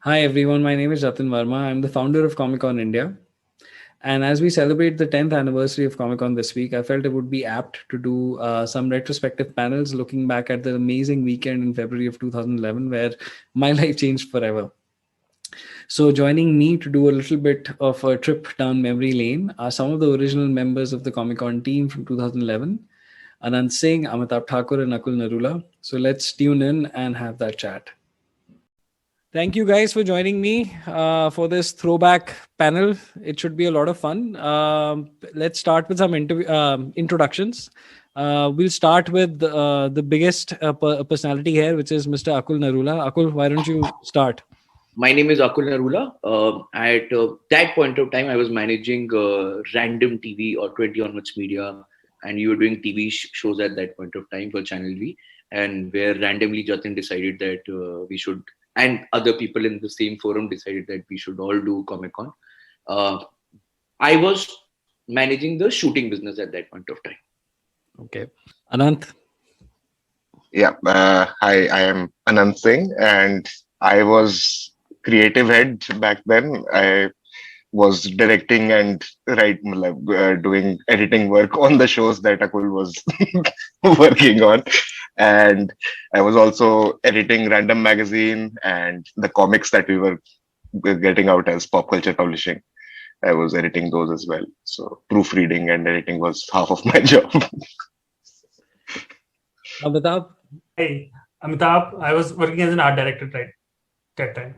Hi everyone, my name is Jatin Verma. I'm the founder of Comic Con India. And as we celebrate the 10th anniversary of Comic Con this week, I felt it would be apt to do some retrospective panels looking back at the amazing weekend in February of 2011 where my life changed forever. So, joining me to do a little bit of a trip down memory lane are some of the original members of the Comic Con team from 2011, Anand Singh, Amitabh Thakur, and Akul Narula. So, let's tune in and have that chat. Thank you guys for joining me for this throwback panel. It should be a lot of fun. Let's start with some introductions. We'll start with the biggest personality here, which is Mr. Akul Narula. Akul, why don't you start? My name is Akul Narula. At that point of time, I was managing Random TV or 20 Onwards Media, and you were doing TV shows at that point of time for Channel V, and where randomly Jatin decided that we should, and other people in the same forum decided that we should all do Comic Con. I was managing the shooting business at that point of time. Okay. Anant? Yeah, I am Anant Singh, and I was creative head back then. I was directing and doing editing work on the shows that Akul was working on, and I was also editing Random Magazine and the comics that we were getting out as Pop Culture Publishing. I was editing those as well. So proofreading and editing was half of my job. Amitabh? Hey, Amitabh, I was working as an art director that time.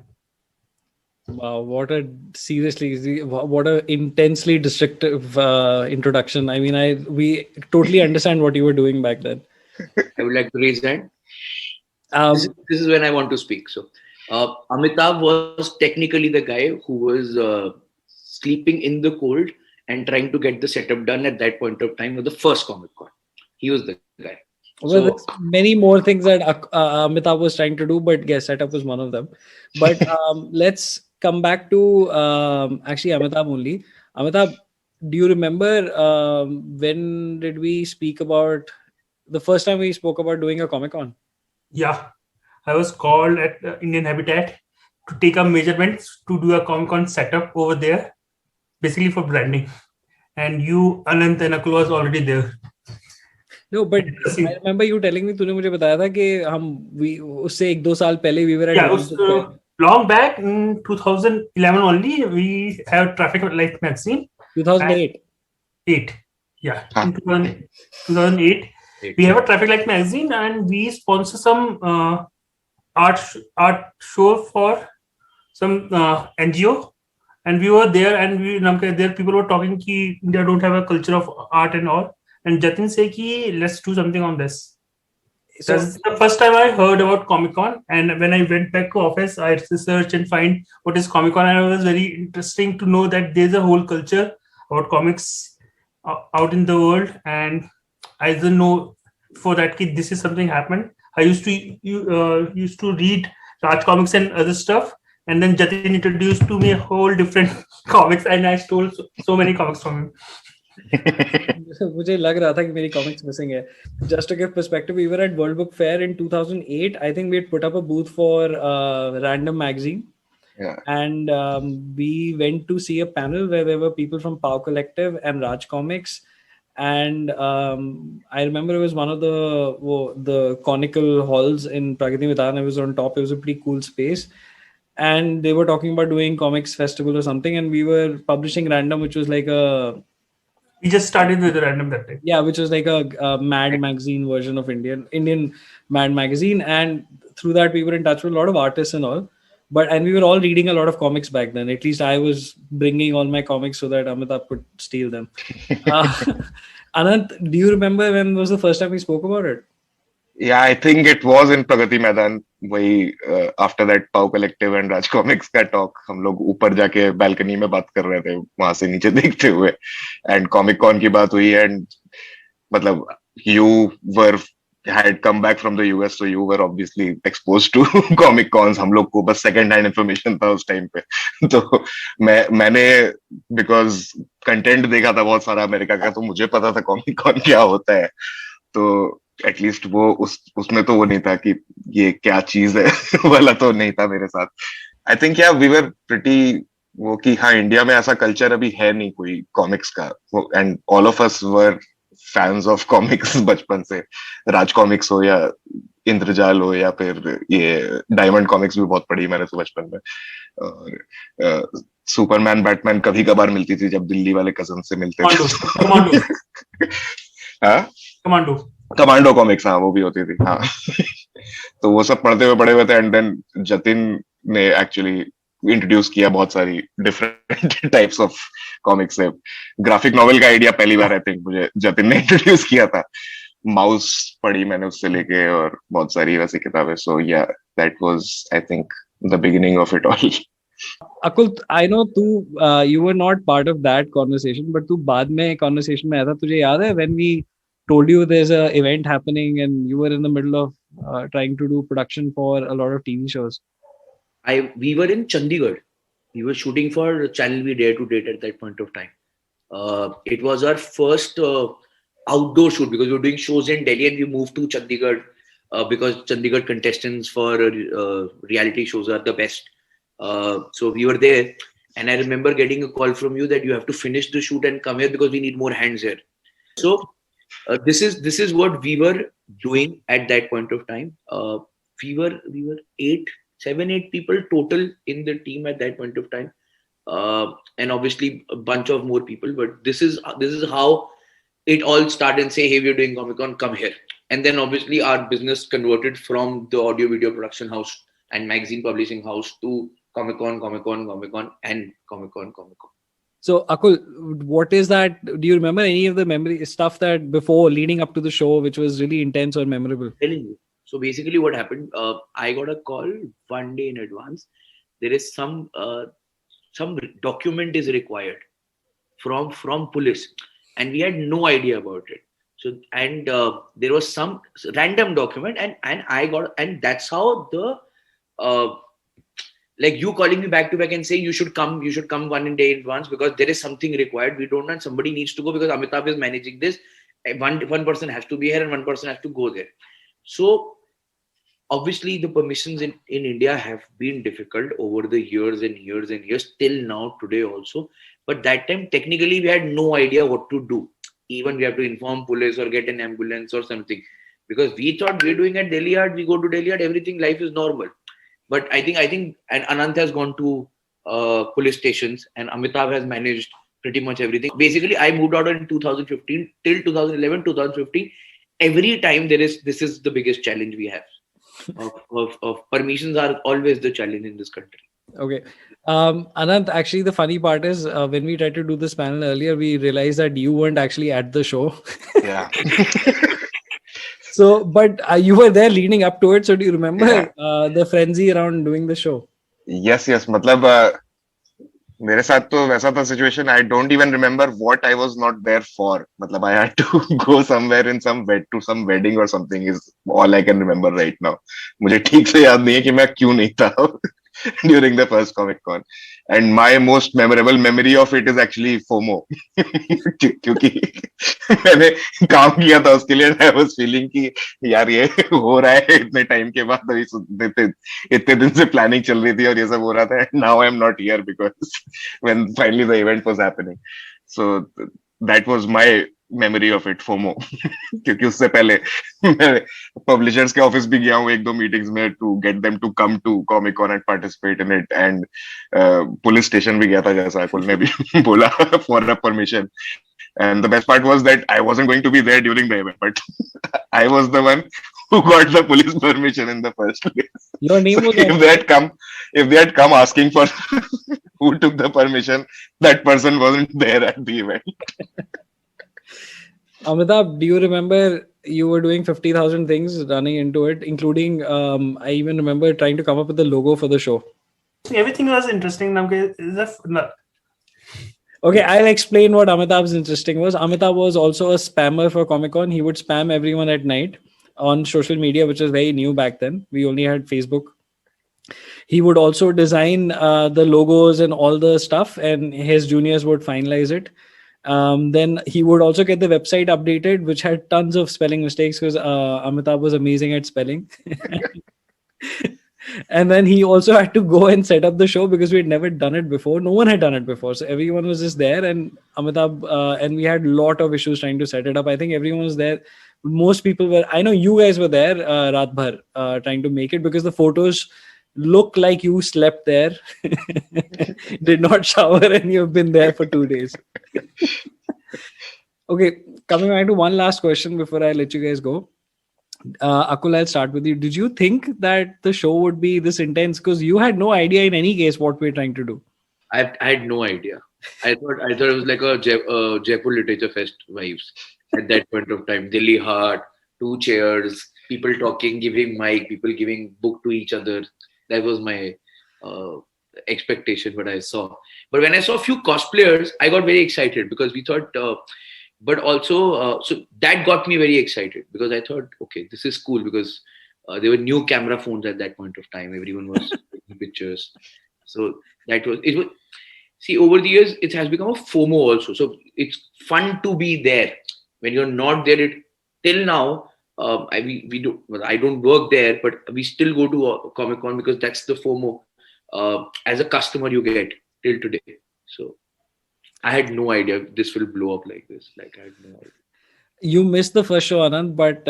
Wow, what a intensely descriptive introduction. I mean, we totally understand what you were doing back then. I would like to raise hand. This is when I want to speak. So, Amitabh was technically the guy who was sleeping in the cold and trying to get the setup done at that point of time of the first Comic Con. He was the guy. Well, there's many more things that Amitabh was trying to do, but yes, setup was one of them. But let's come back to actually Amitabh only. Amitabh, do you remember when did we speak about the first time we spoke about doing a Comic Con? Yeah, I was called at Indian Habitat to take up measurements to do a Comic Con setup over there, basically for branding. And you, Anant and Akul was already there. No, but I remember you telling me, तूने मुझे बताया था कि उससे 1-2 साल पहले we were at long back in 2011 only we have Traffic Light magazine. 2008. Yeah, in 2008 we have a Traffic Light magazine and we sponsor some art show for some NGO, and we were there and there people were talking कि India don't have a culture of art and all. And Jatin said, let's do something on this. So that's the first time I heard about Comic Con. And when I went back to office, I researched and find what is Comic Con. And it was very interesting to know that there's a whole culture about comics out in the world. And I didn't know before that this is something happened. I used to read Raj comics and other stuff. And then Jatin introduced to me a whole different comics. And I stole so many comics from him. मुझे लग रहा था कि मेरी comics missing है. Just to give perspective, we were at World Book Fair in 2008. I think we had put up a booth for Random Magazine. Yeah. And we went to see a panel where there were people from Pow Collective and Raj Comics. And I remember it was one of the conical halls in Pragati Vidhan. It was on top. It was a pretty cool space. And they were talking about doing comics festival or something. And we were publishing Random, which was like we just started with the Random that day. Yeah, which was like a Mad magazine version of Indian Mad magazine. And through that, we were in touch with a lot of artists and all. And we were all reading a lot of comics back then. At least I was bringing all my comics so that Amitabh could steal them. Anant, do you remember when was the first time we spoke about it? Yeah, I think it was in Pragati Maidan. After that Pow Collective and Raj Comics का talk, हम लोग ऊपर जाके balcony में बात कर रहे थे, वहां से नीचे देखते हुए, and Comic Con की बात हुई, and मतलब you had come back from the US, so you were obviously exposed to Comic Cons. हम लोग को बस second hand information था उस time पे. तो मैंने because content देखा था बहुत सारा अमेरिका का, तो मुझे पता था Comic Con क्या होता है. तो एटलीस्ट वो उसमें तो वो नहीं था कि ये क्या चीज है वाला तो नहीं था मेरे साथ. I think yeah, we were pretty वो कि हाँ इंडिया में ऐसा कल्चर अभी है नहीं कोई कॉमिक्स का, and all of us were fans of comics बचपन से. राज कॉमिक्स हो या इंद्रजाल हो या फिर ये डायमंड कॉमिक्स भी बहुत पढ़ी मैंने तो बचपन में. और सुपरमैन बैटमैन कभी कभार मिलती थी जब दिल्ली वाले कजन से मिलते थे. हाँ कमांडो कॉमिक्स, हाँ वो भी होती थी. हाँ तो वो सब पढ़ते हुए बड़े हुए थे. एंड देन जतिन ने एक्चुअली इंट्रोड्यूस किया बहुत सारी डिफरेंट टाइप्स ऑफ कॉमिक्स से. ग्राफिक नॉवेल का आइडिया पहली बार आई थिंक मुझे जतिन ने इंट्रोड्यूस किया था. माउस पढ़ी मैंने उससे लेके और बहुत सारी वैसी किताबें. सो या that was I think the beginning of it all. Akul, I know you were not part of that conversation, but तू बाद में conversation में आया था. तुझे याद है when we told you there's a event happening and you were in the middle of trying to do production for a lot of TV shows? We were in Chandigarh. We were shooting for Channel V Dare to Date at that point of time. It was our first outdoor shoot because we were doing shows in Delhi and we moved to Chandigarh because Chandigarh contestants for reality shows are the best. So we were there, and I remember getting a call from you that you have to finish the shoot and come here because we need more hands here. So this is what we were doing at that point of time. We were 7-8 people total in the team at that point of time, and obviously a bunch of more people. But this is how it all started. And say, hey, we're doing Comic-Con, come here. And then obviously our business converted from the audio video production house and magazine publishing house to Comic-Con, and Comic-Con. So Akul, what is that? Do you remember any of the memory stuff that before leading up to the show, which was really intense or memorable? Telling you. So basically what happened, I got a call one day in advance. There is some document is required from police, and we had no idea about it. So, and there was some random document, and I got, and that's how the like you calling me back to back and saying you should come 1 day in advance because there is something required. We don't know, and somebody needs to go because Amitabh is managing this. One person has to be here and one person has to go there. So obviously the permissions in India have been difficult over the years and years and years till now today also. But that time technically we had no idea what to do. Even we have to inform police or get an ambulance or something because we thought we're doing at Delhi Yard. We go to Delhi Yard, everything life is normal. But I think, and Anant has gone to police stations, and Amitabh has managed pretty much everything. Basically, I moved out in 2015 till 2011, 2015. Every time this is the biggest challenge we have. Of permissions are always the challenge in this country. Okay. Anant, actually, the funny part is when we tried to do this panel earlier, we realized that you weren't actually at the show. Yeah. So, but you were there leading up to it. So, do you remember the frenzy around doing the show? Yes. मतलब मेरे साथ तो वैसा था situation. I don't even remember what I was not there for. मतलब I had to go somewhere in to some wedding or something is all I can remember right now. मुझे ठीक से याद नहीं है कि मैं क्यों नहीं था during the first Comic-Con. And my most memorable memory of it is actually FOMO. क्योंकि मैंने काम किया था उसके लिए. I was feeling कि यार ये हो रहा है इतने टाइम के बाद, अभी इतने दिन से प्लानिंग चल रही थी और ये सब हो रहा था. And now I am not here because when finally the event was happening. So that was my memory of it, FOMO. क्योंकि उससे पहले मैं publishers के ऑफिस भी गया हूँ 1-2 मीटिंग्स में to get them to come to Comic-Con and participate in it, and police station भी गया था जैसा अकुल ने भी बोला for a permission. And the best part was that I wasn't going to be there during the event, but I was the one who got the police permission in the first place. Your name was if they had come asking for who took the permission, that person wasn't there at the event. Amitabh, do you remember you were doing 50,000 things running into it, including I even remember trying to come up with the logo for the show. Everything was interesting. Okay, I'll explain what Amitabh's interesting was. Amitabh was also a spammer for Comic-Con. He would spam everyone at night on social media, which was very new back then. We only had Facebook. He would also design the logos and all the stuff, and his juniors would finalize it. Then he would also get the website updated, which had tons of spelling mistakes because Amitabh was amazing at spelling. And then he also had to go and set up the show because we had never done it before. No one had done it before. So everyone was just there, and Amitabh, and we had a lot of issues trying to set it up. I think everyone was there. Most people were, I know you guys were there, Raat Bhar, trying to make it, because the photos look like you slept there, did not shower, and you've been there for 2 days. Okay, coming back to one last question before I let you guys go. Akul, I'll start with you. Did you think that the show would be this intense? Because you had no idea in any case what we're trying to do. I had no idea. I thought it was like a Jaipur Literature Fest vibes at that point of time. Delhi Heart, 2 chairs, people talking, giving mic, people giving book to each other. That was my expectation, what I saw. But when I saw a few cosplayers, I got very excited because we thought, but also, so that got me very excited because I thought, okay, this is cool, because there were new camera phones at that point of time. Everyone was taking pictures. So it was, see, over the years, it has become a FOMO also. So it's fun to be there. When you're not there, till now, I don't work there, but we still go to Comic Con because that's the FOMO as a customer you get till today. So I had no idea this will blow up like this. Like, I had no idea. You missed the first show, Anand, but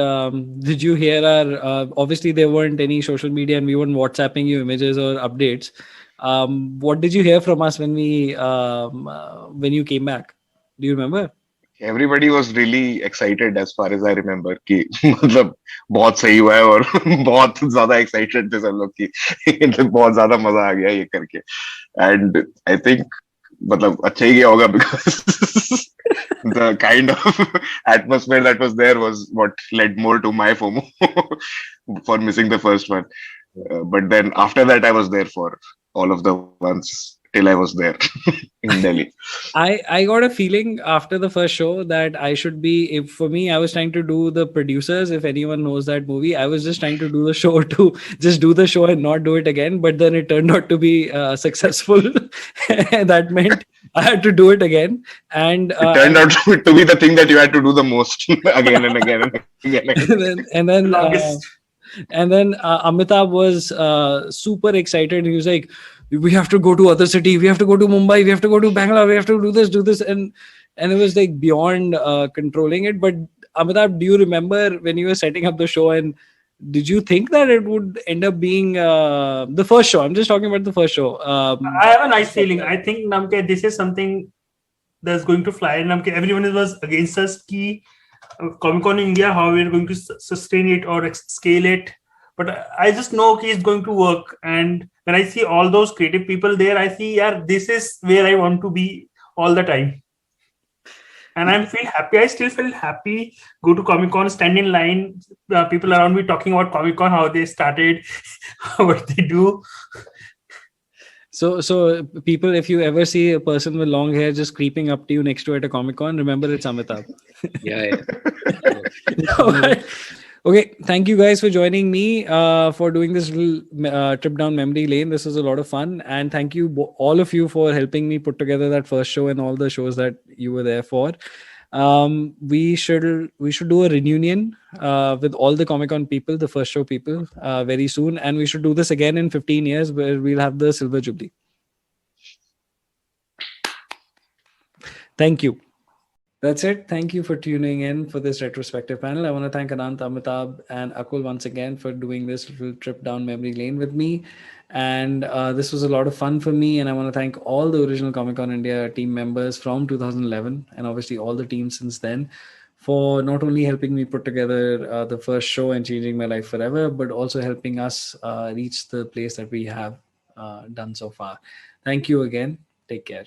did you hear our, obviously there weren't any social media and we weren't WhatsApping you images or updates. What did you hear from us when you came back? Do you remember? Everybody was really excited as far as I remember कि मतलब बहुत सही हुआ है और बहुत ज़्यादा excited थे सब लोग कि बहुत ज़्यादा मजा आ गया ये करके. And I think मतलब अच्छा ही गया होगा because the kind of atmosphere that was there was what led more to my FOMO for missing the first one. But then after that I was there for all of the ones till I was there in Delhi. I got a feeling after the first show that I should be, for me, I was trying to do the producers. If anyone knows that movie, I was just trying to do the show to just do the show and not do it again. But then it turned out to be successful. That meant I had to do it again. And it turned out to be the thing that you had to do the most again and again and again. And then Amitabh was super excited. He was like, we have to go to other city. We have to go to Mumbai. We have to go to Bangalore. We have to do this. And it was like beyond controlling it. But Amitabh, do you remember when you were setting up the show, and did you think that it would end up being the first show? I'm just talking about the first show. I have a nice feeling. I think, Namke, this is something that's going to fly. Namke, everyone was against us. Comic Con India, how we're going to sustain it or scale it. But I just know it's going to work. And when I see all those creative people there, I see, yeah, this is where I want to be all the time. And I feel happy. I still feel happy. Go to Comic Con, stand in line. People around me talking about Comic Con, how they started, what they do. So people, if you ever see a person with long hair just creeping up to you next to at a Comic Con, remember it's Amitabh. Yeah. Okay, thank you guys for joining me for doing this little trip down memory lane. This was a lot of fun, and thank you all of you for helping me put together that first show and all the shows that you were there for. We should do a reunion with all the Comic Con people, the first show people, very soon, and we should do this again in 15 years where we'll have the Silver Jubilee. Thank you. That's it. Thank you for tuning in for this retrospective panel. I want to thank Anant, Amitabh, and Akul once again for doing this little trip down memory lane with me. And this was a lot of fun for me. And I want to thank all the original Comic Con India team members from 2011 and obviously all the teams since then for not only helping me put together the first show and changing my life forever, but also helping us reach the place that we have done so far. Thank you again. Take care.